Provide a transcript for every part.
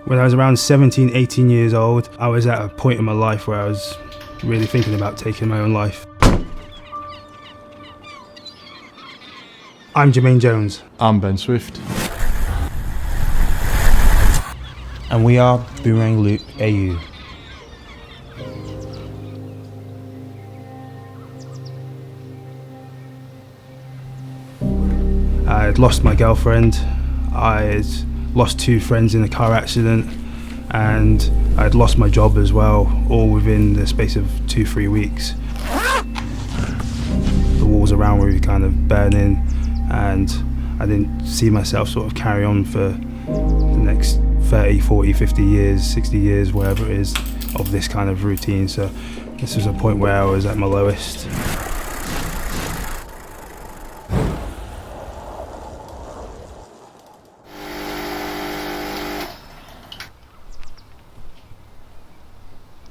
When I was around 17, 18 years old, I was at a point in my life where I was really thinking about taking my own life. I'm Jermaine Jones. I'm Ben Swift. And we are Boomerang Loop AU. I had lost my girlfriend, I had lost 2 friends in a car accident, and I had lost my job as well, all within the space of 2-3 weeks. The walls around were kind of burning, and I didn't see myself sort of carry on for the next 30, 40, 50 years, 60 years, whatever it is, of this kind of routine. So this was a point where I was at my lowest.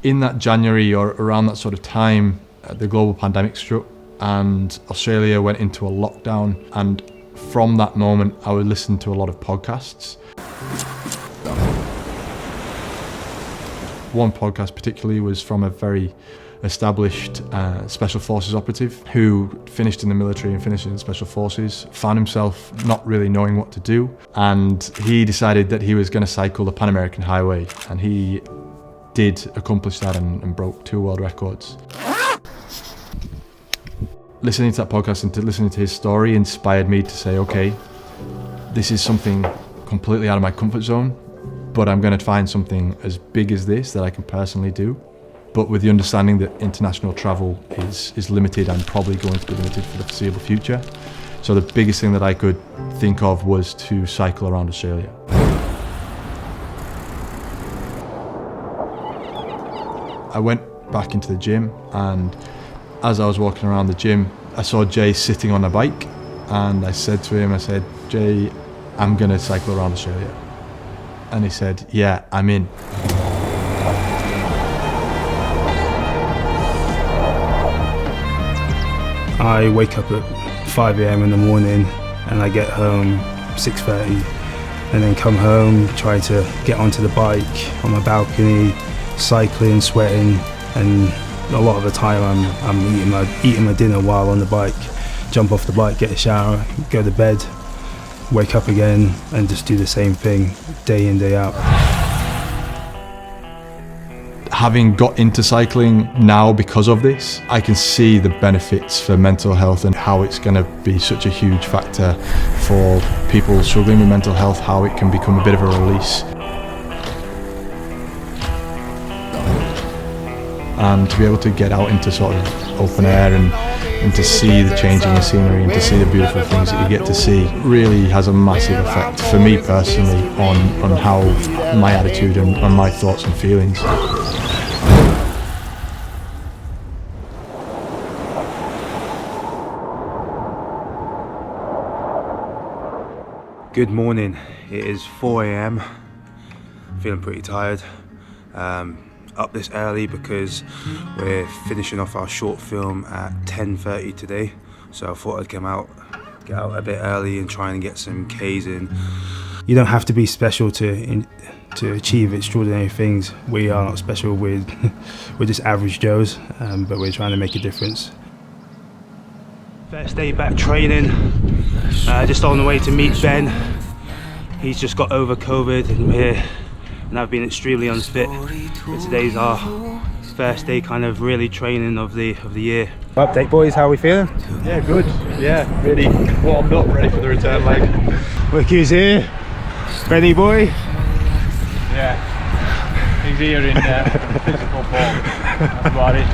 In that January or around that sort of time, the global pandemic struck and Australia went into a lockdown, and from that moment I would listen to a lot of podcasts. One podcast particularly was from a very established special forces operative who finished in the military and finished in the special forces, found himself not really knowing what to do, and he decided that he was going to cycle the Pan American Highway, and he did accomplish that and broke 2 world records. Listening to that podcast and listening to his story inspired me to say, okay, this is something completely out of my comfort zone, but I'm going to find something as big as this that I can personally do, but with the understanding that international travel is limited and probably going to be limited for the foreseeable future. So the biggest thing that I could think of was to cycle around Australia. I went back into the gym, and as I was walking around the gym, I saw Jay sitting on a bike, and I said to him, Jay, I'm going to cycle around Australia. And he said, yeah, I'm in. I wake up at 5 a.m. in the morning and I get home 6:30, and then come home, try to get onto the bike on my balcony, cycling, sweating, and a lot of the time I'm eating my dinner while on the bike. Jump off the bike, get a shower, go to bed, wake up again, and just do the same thing day in, day out. Having got into cycling now because of this, I can see the benefits for mental health and how it's going to be such a huge factor for people struggling with mental health, how it can become a bit of a release. And to be able to get out into sort of open air and to see the changing in scenery and to see the beautiful things that you get to see really has a massive effect for me personally on how my attitude and on my thoughts and feelings. Good morning, it is 4 a.m, feeling pretty tired. Up this early because we're finishing off our short film at 10:30 today, so I thought I'd get out a bit early and try and get some K's in. You don't have to be special to achieve extraordinary things. We are not special, we're just average Joes, but we're trying to make a difference. First day back training, just on the way to meet Ben. He's just got over COVID and I've been extremely unfit, but today's our first day kind of really training of the year. Update boys, how are we feeling? Yeah, good. Yeah, really warmed up, ready for the return leg. Wicky's here. Benny boy? Yeah, he's here in physical form. That's about it.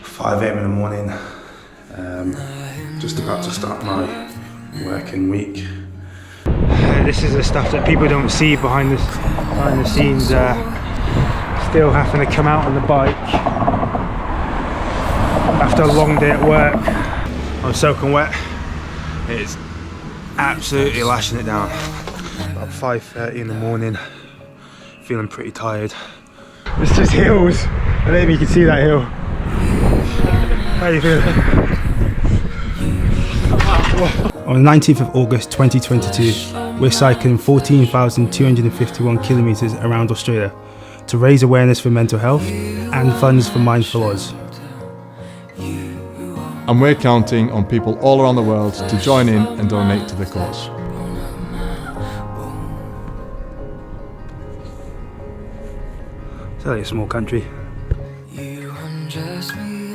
5 a.m. in the morning. Just about to start my working week. This is the stuff that people don't see behind the scenes. Still having to come out on the bike after a long day at work. I'm soaking wet. It's absolutely lashing it down. About 5:30 in the morning, feeling pretty tired. It's just hills. I don't know if you can see that hill. How are you feeling? On the 19th of August 2022, we're cycling 14,251 kilometres around Australia to raise awareness for mental health and funds for Mindfull Aus. And we're counting on people all around the world to join in and donate to the cause. It's only a small country. You undress me